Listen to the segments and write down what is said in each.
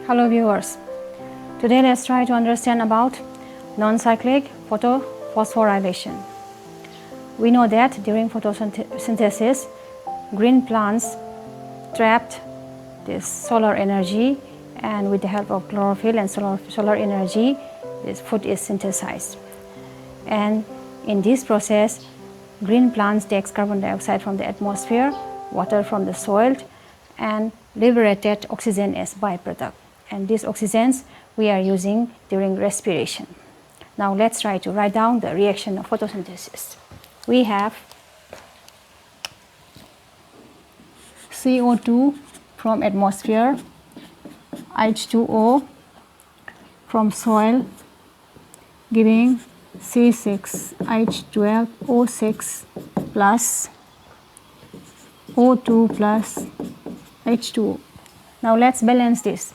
Hello viewers. Today let's try to understand about non-cyclic photophosphorylation. We know that during photosynthesis, green plants trapped this solar energy, and with the help of chlorophyll and solar energy, this food is synthesized. And in this process, green plants takes carbon dioxide from the atmosphere, water from the soil, and liberated oxygen as byproduct. And these oxygens we are using during respiration. Now let's try to write down the reaction of photosynthesis. We have CO2 from atmosphere, H2O from soil, giving C6H12O6 plus O2 plus H2O. Now let's balance this.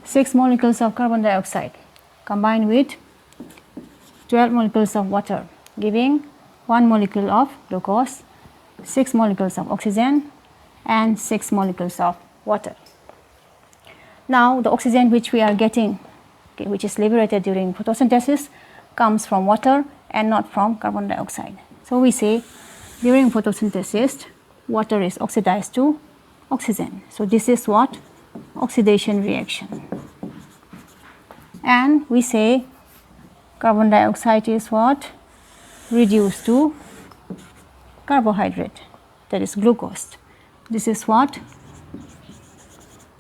6 molecules of carbon dioxide combined with 12 molecules of water, giving 1 molecule of glucose, 6 molecules of oxygen, and 6 molecules of water. Now the oxygen which we are getting, which is liberated during photosynthesis, comes from water and not from carbon dioxide. So we say during photosynthesis, water is oxidized to oxygen. So this is what? Oxidation reaction. And we say carbon dioxide is what? Reduced to carbohydrate, that is glucose. This is what?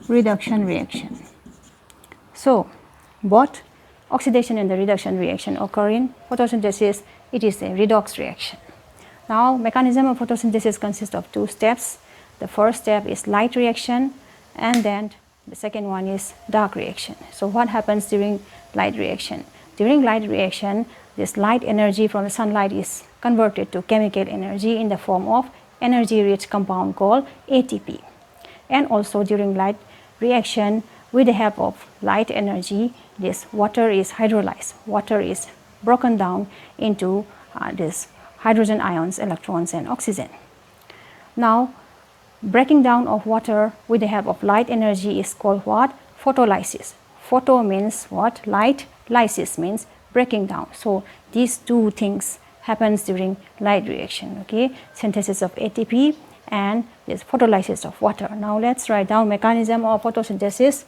Reduction reaction. So both oxidation and the reduction reaction occur in photosynthesis. It is a redox reaction. Now mechanism of photosynthesis consists of 2 steps. The first step is light reaction, and then the second one is dark reaction. So what happens during light reaction? During light reaction, this light energy from the sunlight is converted to chemical energy in the form of energy-rich compound called ATP. And also during light reaction, with the help of light energy, this water is hydrolyzed. Water is broken down into this hydrogen ions, electrons, and oxygen. Now, breaking down of water with the help of light energy is called what? Photolysis. Photo means what? Light. Lysis means breaking down. So these 2 things happens during light reaction. Okay, synthesis of ATP and this photolysis of water. Now let's write down mechanism of photosynthesis.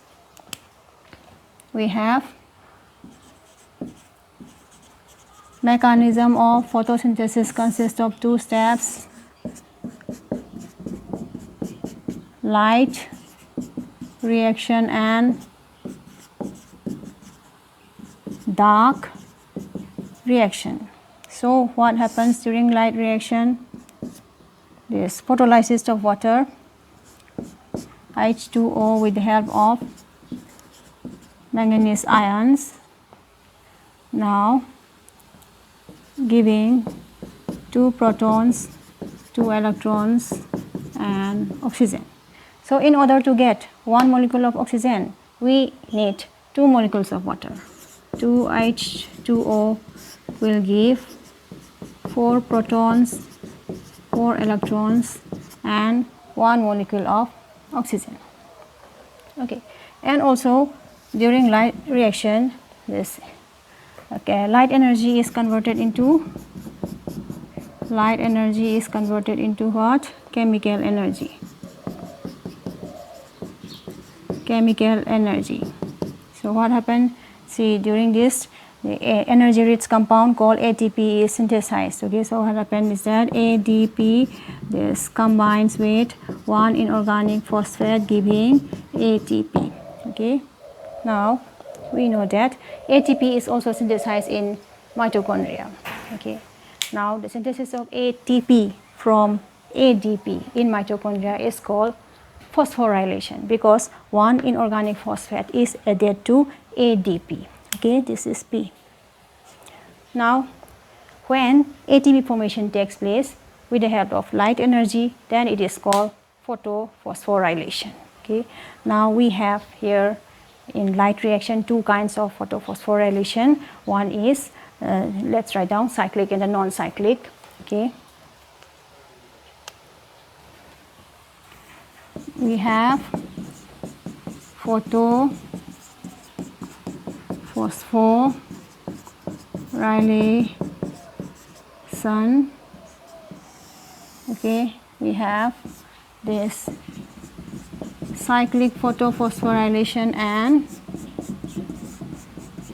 We have mechanism of photosynthesis consists of 2 steps. Light reaction and dark reaction. So what happens during light reaction? This photolysis of water, H2O with the help of manganese ions, now giving 2 protons, 2 electrons, and oxygen. So in order to get 1 molecule of oxygen, we need 2 molecules of water. 2H2O will give 4 protons, 4 electrons, and 1 molecule of oxygen. Okay, and also during light reaction, this light energy is converted into what? Chemical energy. Chemical energy. So what happened? See, during this, the energy-rich compound called ATP is synthesized. Okay, so what happened is that ADP this combines with 1 inorganic phosphate giving ATP. Okay, now we know that ATP is also synthesized in mitochondria. Okay, now the synthesis of ATP from ADP in mitochondria is called phosphorylation, because 1 inorganic phosphate is added to ADP. Okay, this is P. Now, when ATP formation takes place with the help of light energy, then it is called photophosphorylation. Okay, now we have here in light reaction 2 kinds of photophosphorylation. One is, let's write down cyclic and the non-cyclic. Okay, we have Photophosphorylation. Okay, we have this cyclic photophosphorylation and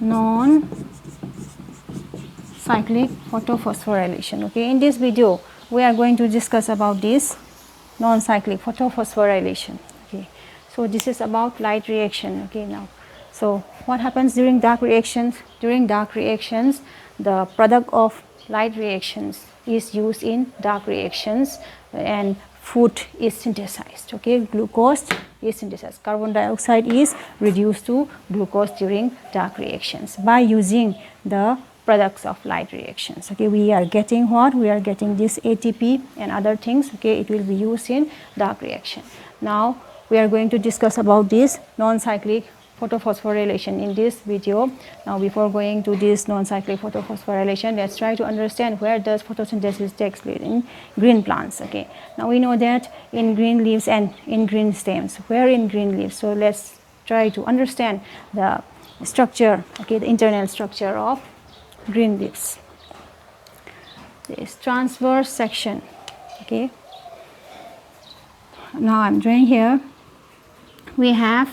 non-cyclic photophosphorylation. Okay, in this video we are going to discuss about this non-cyclic photophosphorylation. Okay, so this is about light reaction. Okay, now, so what happens during dark reactions? During dark reactions, the product of light reactions is used in dark reactions and food is synthesized. Okay, glucose is synthesized. Carbon dioxide is reduced to glucose during dark reactions by using the products of light reactions. Okay, we are getting what? We are getting this ATP and other things. Okay, it will be used in dark reaction. Now we are going to discuss about this non-cyclic photophosphorylation in this video. Now before going to this non-cyclic photophosphorylation, let's try to understand where does photosynthesis takes place in green plants. Okay, now we know that in green leaves and in green stems. Where in green leaves? So let's try to understand the structure, okay, the internal structure of green leaves. This transverse section. Okay, now I'm drawing here. We have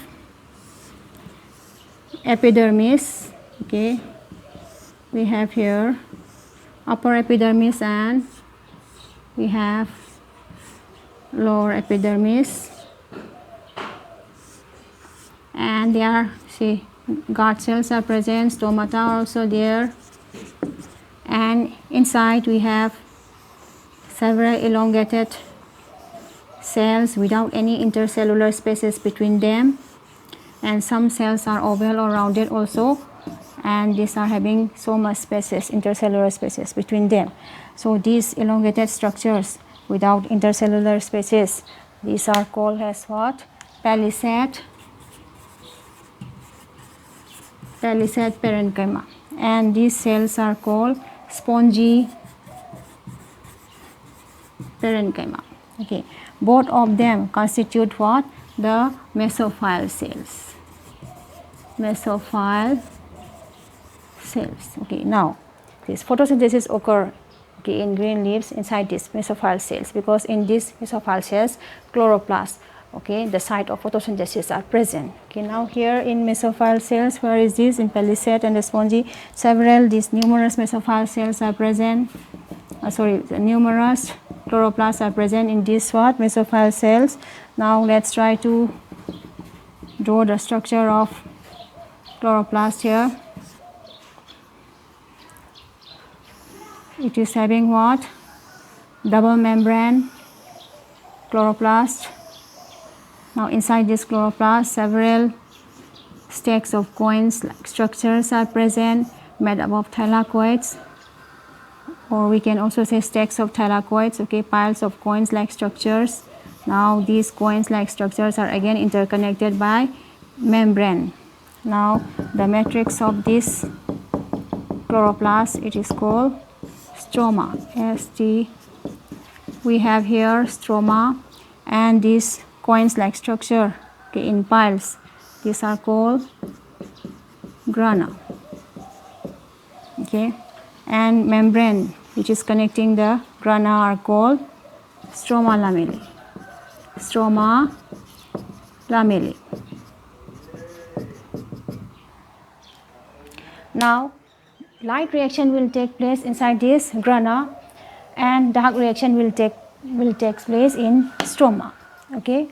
epidermis. Okay, we have here upper epidermis and we have lower epidermis, and there, see, guard cells are present, stomata are also there, and inside we have several elongated cells without any intercellular spaces between them, and some cells are oval or rounded also, and these are having so much spaces, intercellular spaces between them. So these elongated structures without intercellular spaces, these are called as what? Palisade parenchyma, and these cells are called spongy parenchyma. Okay, both of them constitute what? The mesophyll cells. Mesophyll cells. Okay, now this photosynthesis occur, okay, in green leaves inside these mesophyll cells, because in these mesophyll cells chloroplast, okay, the site of photosynthesis are present. Okay, now here in mesophyll cells, where is this? In palisade and the spongy, these numerous mesophyll cells are present. The numerous chloroplasts are present in these what? Mesophyll cells. Now let's try to draw the structure of chloroplast here. It is having what? Double membrane chloroplast. Now inside this chloroplast, several stacks of coins like structures are present made up of thylakoids, or we can also say stacks of thylakoids. Okay, piles of coins like structures. Now these coins like structures are again interconnected by membrane. Now the matrix of this chloroplast, it is called stroma. We have here stroma, and these coins like structure, okay, in piles, these are called grana. Okay, and membrane which is connecting the grana are called stroma lamellae. Stroma lamellae. Now light reaction will take place inside this grana, and dark reaction will take place in stroma. Okay,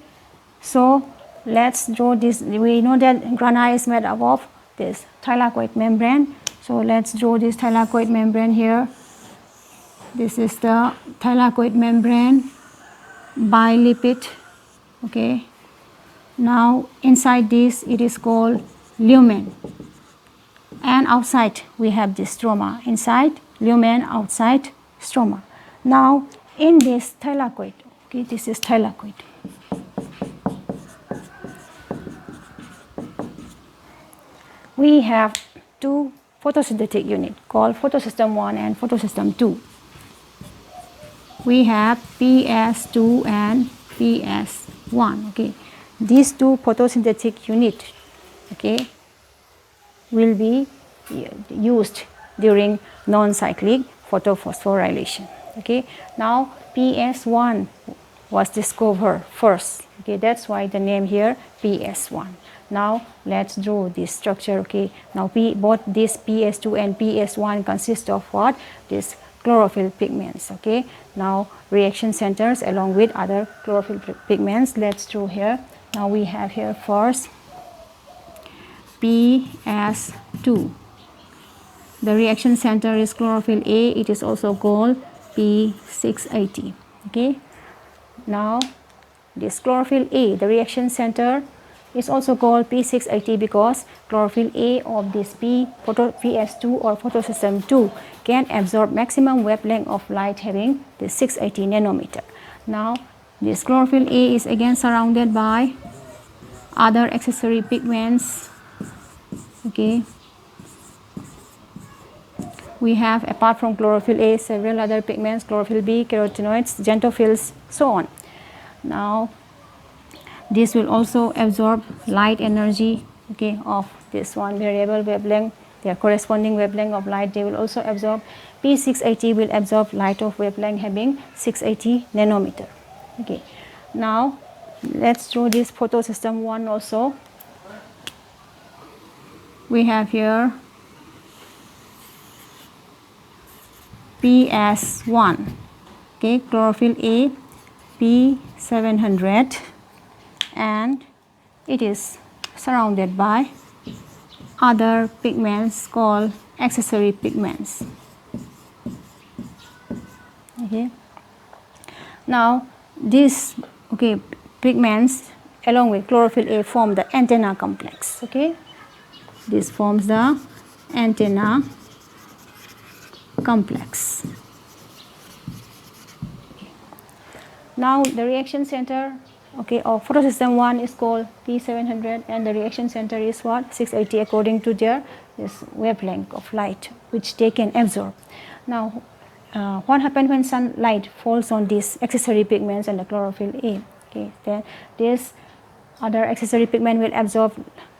so let's draw this. We know that grana is made up of this thylakoid membrane, so let's draw this thylakoid membrane here. This is the thylakoid membrane, bilipid. Okay, now inside this it is called lumen, and outside we have this stroma. Inside lumen, outside stroma. Now in this thylakoid, okay, this is thylakoid. We have two photosynthetic units called photosystem 1 and photosystem 2. We have PS2 and PS1. Okay, these two photosynthetic units, okay, will be used during non-cyclic photophosphorylation. Okay, now PS1 was discovered first. Okay, that's why the name here PS1. Now let's draw this structure. Okay, now both this PS2 and PS1 consist of what? This chlorophyll pigments. Okay, now reaction centers along with other chlorophyll pigments. Let's draw here. Now we have here first PS2. The reaction center is chlorophyll A. It is also called P680. Okay. Now this chlorophyll A, the reaction center, is also called P680 because chlorophyll A of this PS2 or photosystem 2 can absorb maximum wavelength of light having the 680 nanometer. Now this chlorophyll A is again surrounded by other accessory pigments. Okay, we have, apart from chlorophyll A, several other pigments: chlorophyll B, carotenoids, xanthophylls, so on. Now this will also absorb light energy, okay, of this one variable wavelength, their corresponding wavelength of light they will also absorb. P680 will absorb light of wavelength having 680 nanometer. Okay, now let's draw this photosystem 1 also. We have here PS1, okay, chlorophyll A, P700, and it is surrounded by other pigments called accessory pigments. Okay, now these, okay, pigments along with chlorophyll A form the antenna complex. Okay, this forms the antenna complex. Now the reaction center, okay, of photosystem 1 is called P700 and the reaction center is what? 680 according to their this wavelength of light which they can absorb. Now what happens when sunlight falls on these accessory pigments and the chlorophyll A? Okay, then this other accessory pigment will absorb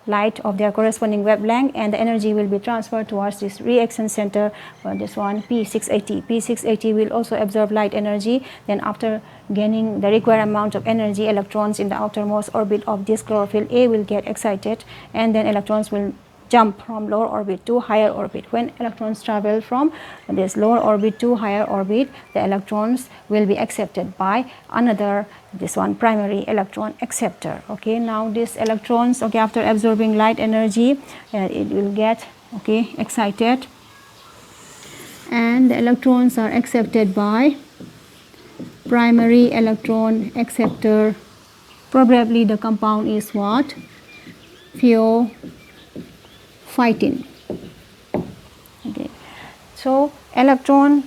light of their corresponding wavelength and the energy will be transferred towards this reaction center, this one P680. P680 will also absorb light energy. Then after gaining the required amount of energy, electrons in the outermost orbit of this chlorophyll A will get excited and then electrons will jump from lower orbit to higher orbit. When electrons travel from this lower orbit to higher orbit, the electrons will be accepted by another, this one primary electron acceptor. Okay, now these electrons, okay, after absorbing light energy, it will get, okay, excited and the electrons are accepted by primary electron acceptor. Probably the compound is what? Phytin. Okay, so electrons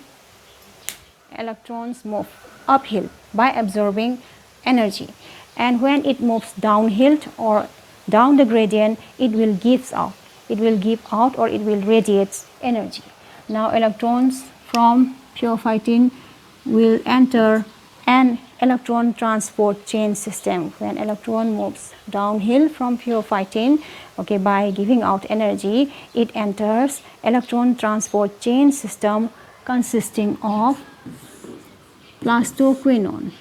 move uphill by absorbing energy, and when it moves downhill or down the gradient, it will give out or it will radiate energy. Now electrons from pure phytin will enter an electron transport chain system. When electron moves downhill from pure phytin, okay, by giving out energy, it enters electron transport chain system consisting of plastoquinone,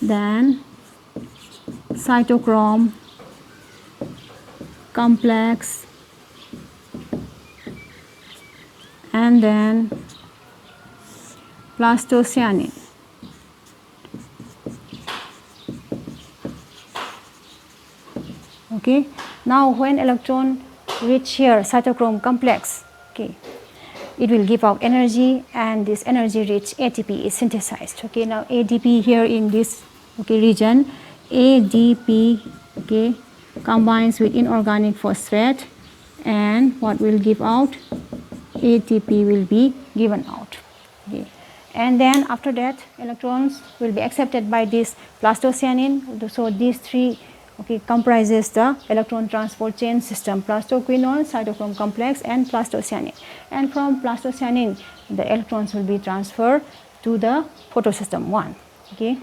then cytochrome complex, and then plastocyanin. Okay, now when electron reach here cytochrome complex, okay, it will give out energy and this energy rich ATP is synthesized. Okay, now ADP here in this, okay, region, ADP, okay, combines with inorganic phosphate and what will give out? ATP will be given out. Okay, and then after that electrons will be accepted by this plastocyanin. So these three, okay, comprises the electron transport chain system, plastoquinone, cytochrome complex, and plastocyanin. And from plastocyanin, the electrons will be transferred to the photosystem 1. Okay.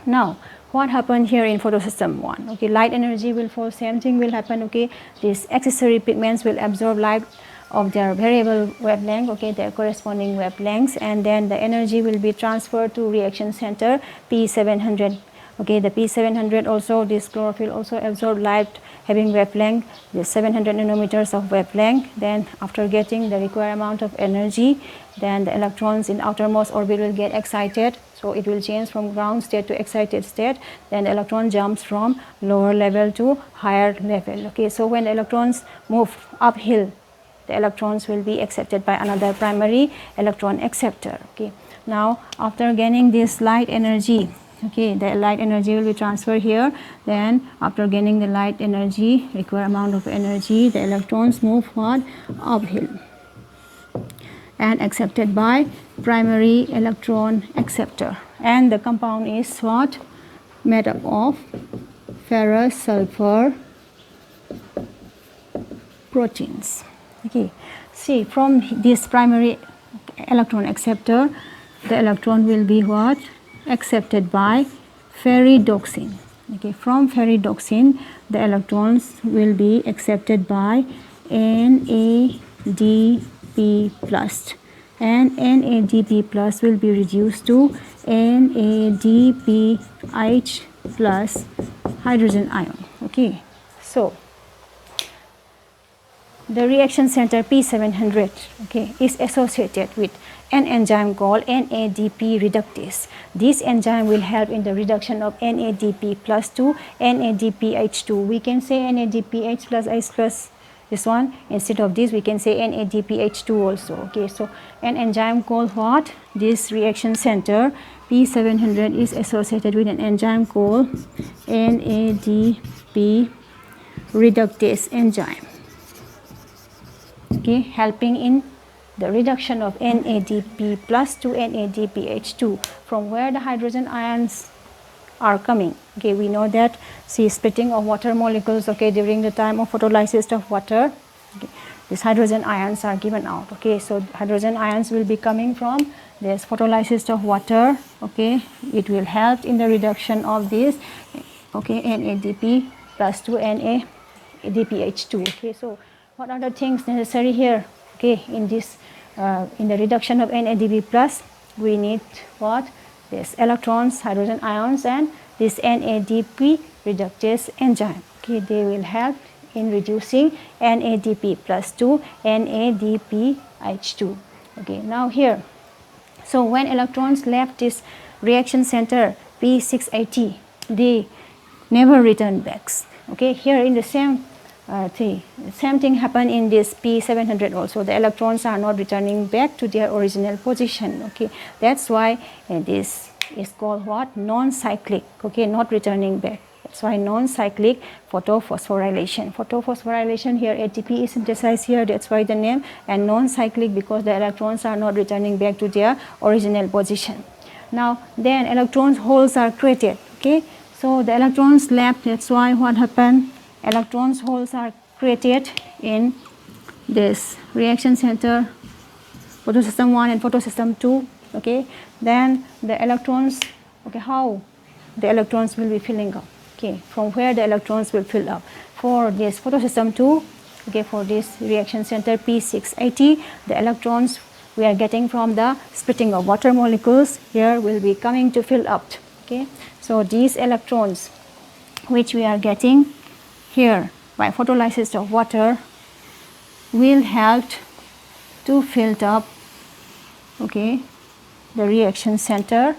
Now, what happened here in photosystem 1? Okay, light energy will fall, same thing will happen. Okay, these accessory pigments will absorb light of their variable wavelength, okay, their corresponding wavelengths, and then the energy will be transferred to reaction center P700. Okay, the P700 also, this chlorophyll also absorb light having wavelength, the 700 nanometers of wavelength. Then after getting the required amount of energy, then the electrons in outermost orbit will get excited. So it will change from ground state to excited state. Then the electron jumps from lower level to higher level. Okay, so when the electrons move uphill, the electrons will be accepted by another primary electron acceptor. Okay, now after gaining this light energy, okay, the light energy will be transferred here. Then after gaining the light energy, required amount of energy, the electrons move what? Uphill and accepted by primary electron acceptor. And the compound is what? Made up of ferrous sulfur proteins. Okay, see, from this primary electron acceptor, the electron will be what? Accepted by ferridoxin. Okay, from ferridoxin, the electrons will be accepted by NADP plus, and NADP plus will be reduced to NADPH plus hydrogen ion. Okay, so the reaction center P700, okay, is associated with an enzyme called NADP reductase. This enzyme will help in the reduction of NADP plus to NADPH2. We can say NADPH plus H plus this one. Instead of this, we can say NADPH2 also. Okay, so an enzyme called what? This reaction center P700 is associated with an enzyme called NADP reductase enzyme. Okay, helping in the reduction of NADP plus to NADPH2, from where the hydrogen ions are coming. Okay, we know that, see, splitting of water molecules, okay, during the time of photolysis of water, okay, these hydrogen ions are given out. Okay, so hydrogen ions will be coming from this photolysis of water. Okay, it will help in the reduction of this, okay, NADP plus to NADPH2. Okay, so what are the things necessary here? Okay, in this in the reduction of NADP plus, we need what? This electrons, hydrogen ions, and this NADP reductase enzyme. Okay, they will help in reducing NADP plus to NADPH2. Okay, now here, so when electrons left this reaction center P680, they never return back. Okay, here in the same thing happened in this P700 also. The electrons are not returning back to their original position. Okay, that's why this is called what? Non-cyclic. Okay, not returning back. That's why non-cyclic photophosphorylation. Photophosphorylation, here ATP is synthesized here. That's why the name. And non-cyclic because the electrons are not returning back to their original position. Now then electrons holes are created. Okay, so the electrons left. That's why what happened? Electrons holes are created in this reaction center photosystem 1 and photosystem 2. Okay, then the electrons, okay, how the electrons will be filling up? Okay, from where the electrons will fill up? For this photosystem 2, okay, for this reaction center P680, the electrons we are getting from the splitting of water molecules here will be coming to fill up. Okay, so these electrons which we are getting here by photolysis of water will help to fill up, okay, the reaction center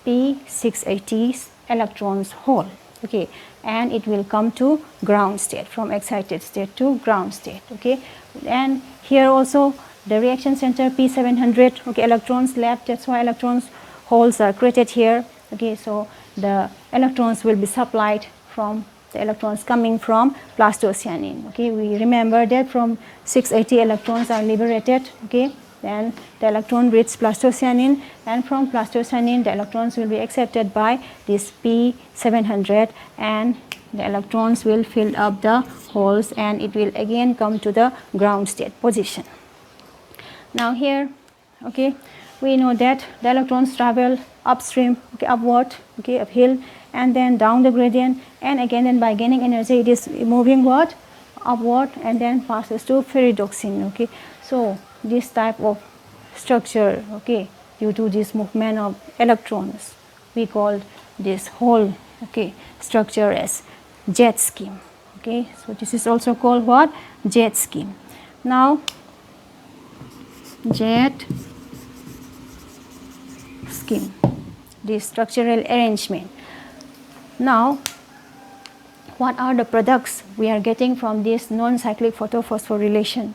P680's electrons hole. Okay, and it will come to ground state, from excited state to ground state. Okay, and here also the reaction center P700, okay, electrons left. That's why electrons holes are created here. Okay, so the electrons will be supplied from the electrons coming from plastocyanin. Okay, we remember that from 680 electrons are liberated. Okay, then the electron reaches plastocyanin, and from plastocyanin the electrons will be accepted by this P700 and the electrons will fill up the holes and it will again come to the ground state position. Now here, okay, we know that the electrons travel upstream, okay, upward, okay, uphill, and then down the gradient, and again then by gaining energy it is moving what? Upward, and then passes to pyridoxine, okay. So this type of structure, okay, due to this movement of electrons, we call this whole, okay, structure as jet scheme, okay. So this is also called what? Jet scheme. Now jet scheme, this structural arrangement. Now what are the products we are getting from this non-cyclic photophosphorylation?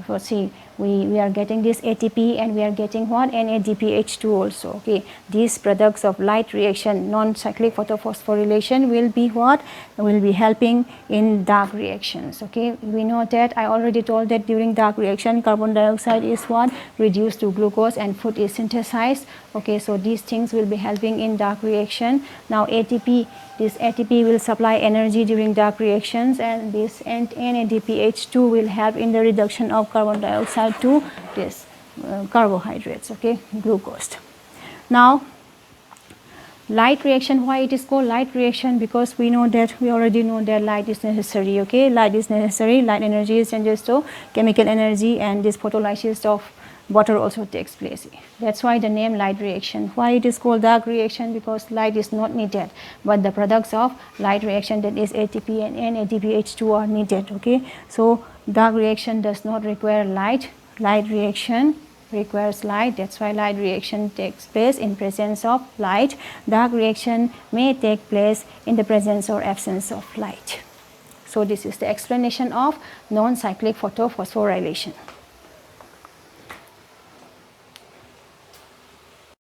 So see, we are getting this ATP and we are getting what? NADPH2 also, okay. These products of light reaction, non-cyclic photophosphorylation, will be what? Will be helping in dark reactions, okay. We know that, I already told that during dark reaction carbon dioxide is what? Reduced to glucose and food is synthesized, okay. So these things will be helping in dark reaction. Now ATP, this ATP will supply energy during dark reactions, and this NADPH2 will help in the reduction of carbon dioxide to this carbohydrates, okay, glucose. Now light reaction, why it is called light reaction? Because we know that, we already know that light is necessary, okay. Light is necessary, light energy is changes to chemical energy, and this photolysis of water also takes place. That's why the name light reaction. Why it is called dark reaction? Because light is not needed, but the products of light reaction, that is ATP and NADPH2, are needed, okay. So dark reaction does not require light, light reaction requires light. That's why light reaction takes place in presence of light. Dark reaction may take place in the presence or absence of light. So this is the explanation of non-cyclic photophosphorylation.